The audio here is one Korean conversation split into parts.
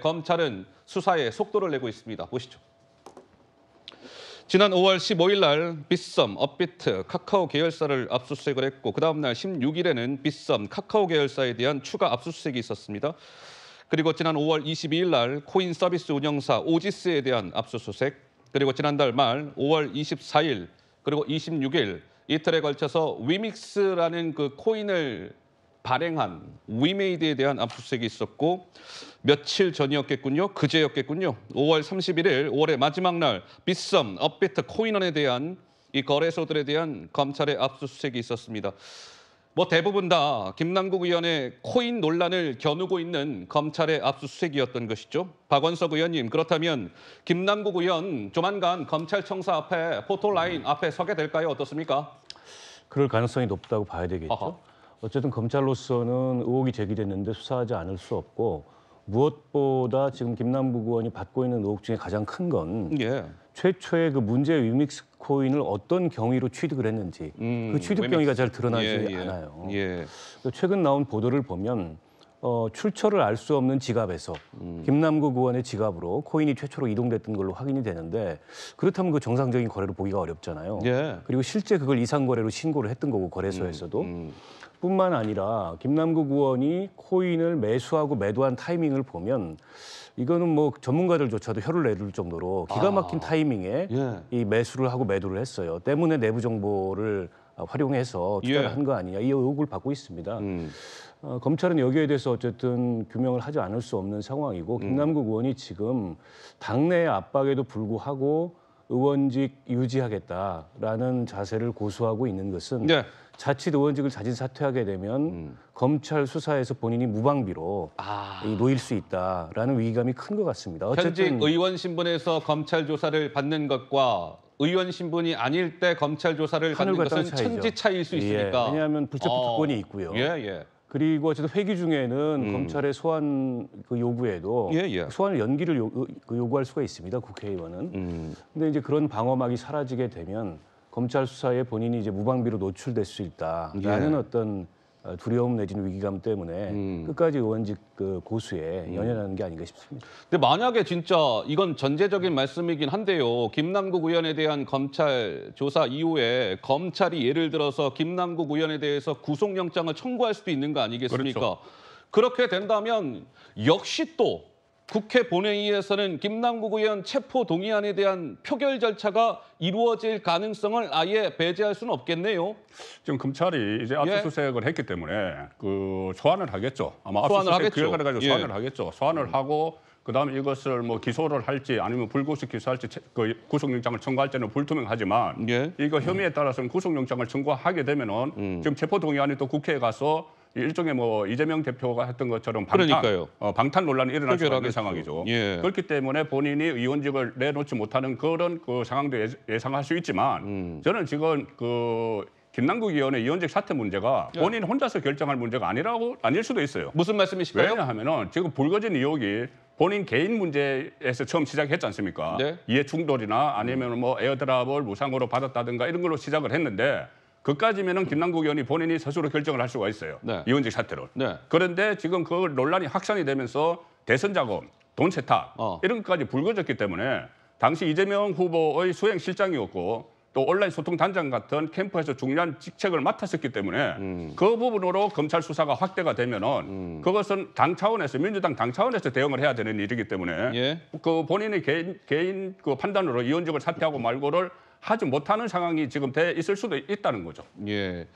검찰은 수사에 속도를 내고 있습니다. 보시죠. 지난 5월 15일 날 빗썸, 업비트, 카카오 계열사를 압수수색을 했고 그 다음 날 16일에는 빗썸, 카카오 계열사에 대한 추가 압수수색이 있었습니다. 그리고 지난 5월 22일 날 코인 서비스 운영사 오지스에 대한 압수수색, 그리고 지난달 말 5월 24일 그리고 26일 이틀에 걸쳐서 위믹스라는 그 코인을 발행한 위메이드에 대한 압수수색이 있었고 며칠 전이었겠군요. 그제였겠군요. 5월 31일 5월의 마지막 날 빗썸, 업비트, 코인원에 대한 이 거래소들에 대한 검찰의 압수수색이 있었습니다. 뭐 대부분 다 김남국 의원의 코인 논란을 겨누고 있는 검찰의 압수수색이었던 것이죠. 박원석 의원님, 그렇다면 김남국 의원 조만간 검찰청사 앞에 포토라인 앞에 서게 될까요? 어떻습니까? 그럴 가능성이 높다고 봐야 되겠죠. 어허. 어쨌든 검찰로서는 의혹이 제기됐는데 수사하지 않을 수 없고 무엇보다 지금 김남국 의원이 받고 있는 의혹 중에 가장 큰 건 예. 최초의 그 문제 위믹스 코인을 어떤 경위로 취득을 했는지 그 취득 경위가 잘 드러나지 않아요. 예. 최근 나온 보도를 보면 출처를 알 수 없는 지갑에서 김남국 의원의 지갑으로 코인이 최초로 이동됐던 걸로 확인이 되는데 그렇다면 그 정상적인 거래로 보기가 어렵잖아요. 예. 그리고 실제 그걸 이상 거래로 신고를 했던 거고 거래소에서도 뿐만 아니라 김남국 의원이 코인을 매수하고 매도한 타이밍을 보면 이거는 뭐 전문가들조차도 혀를 내둘 정도로 기가 막힌 타이밍에 예. 이 매수를 하고 매도를 했어요. 때문에 내부 정보를 활용해서 투자를 예. 한 거 아니냐 이 의혹을 받고 있습니다. 검찰은 여기에 대해서 어쨌든 규명을 하지 않을 수 없는 상황이고 김남국 의원이 지금 당내의 압박에도 불구하고 의원직 유지하겠다라는 자세를 고수하고 있는 것은 네. 자칫 의원직을 자진 사퇴하게 되면 검찰 수사에서 본인이 무방비로 놓일 수 있다라는 위기감이 큰 것 같습니다. 현직 의원 신분에서 검찰 조사를 받는 것과 의원 신분이 아닐 때 검찰 조사를 받는 하늘과 것은 땅 차이죠. 천지 차이일 수 있으니까. 예, 왜냐하면 불체포 특권이 있고요. 예. 그리고 어쨌든 회기 중에는 검찰의 소환 그 요구에도 예. 소환 연기를 요구할 수가 있습니다. 국회의원은. 근데 이제 그런 방어막이 사라지게 되면 검찰 수사에 본인이 이제 무방비로 노출될 수 있다라는 어떤 두려움 내지는 위기감 때문에 끝까지 의원직 그 고수에 연연하는 게 아닌가 싶습니다. 근데 만약에 진짜 이건 전제적인 말씀이긴 한데요. 김남국 의원에 대한 검찰 조사 이후에 검찰이 예를 들어서 김남국 의원에 대해서 구속영장을 청구할 수도 있는 거 아니겠습니까? 그렇죠. 그렇게 된다면 역시 또 국회 본회의에서는 김남국 의원 체포 동의안에 대한 표결 절차가 이루어질 가능성을 아예 배제할 수는 없겠네요. 지금 검찰이 이제 압수수색을 했기 때문에 그 소환을 하겠죠. 아마 소환을 압수수색 하겠죠. 결과를 가지고 소환을 하겠죠. 소환을 하고 그다음에 이것을 뭐 기소를 할지 아니면 불구속 기소할지 그 구속영장을 청구할지는 불투명하지만 이거 혐의에 따라서는 구속영장을 청구하게 되면은 지금 체포동의안이 또 국회에 가서 일종의 뭐 이재명 대표가 했던 것처럼 방탄 논란이 일어날 수 있는 상황이죠. 그렇기 때문에 본인이 의원직을 내놓지 못하는 그런 그 상황도 예상할 수 있지만 저는 지금 그 김남국 의원의 의원직 사퇴 문제가 본인 혼자서 결정할 문제가 아닐 수도 있어요. 무슨 말씀이실까요? 왜냐하면은 지금 불거진 의혹이 본인 개인 문제에서 처음 시작했지 않습니까? 이해 충돌이나 아니면 뭐 에어드랍을 무상으로 받았다든가 이런 걸로 시작을 했는데 그까지면은 김남국 의원이 본인이 스스로 결정을 할 수가 있어요. 의원직 사퇴를. 그런데 지금 그 논란이 확산이 되면서 대선 자금, 돈 세탁 이런 것까지 불거졌기 때문에 당시 이재명 후보의 수행실장이었고 또 온라인 소통 단장 같은 캠프에서 중요한 직책을 맡았었기 때문에 그 부분으로 검찰 수사가 확대가 되면은 그것은 당 차원에서 민주당 당 차원에서 대응을 해야 되는 일이기 때문에 그 본인의 개인 그 판단으로 의원직을 사퇴하고 말고를 하지 못하는 상황이 지금 돼 있을 수도 있다는 거죠. 예,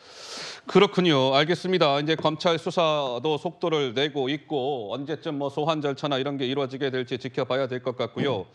그렇군요. 알겠습니다. 이제 검찰 수사도 속도를 내고 있고 언제쯤 뭐 소환 절차나 이런 게 이루어지게 될지 지켜봐야 될 것 같고요.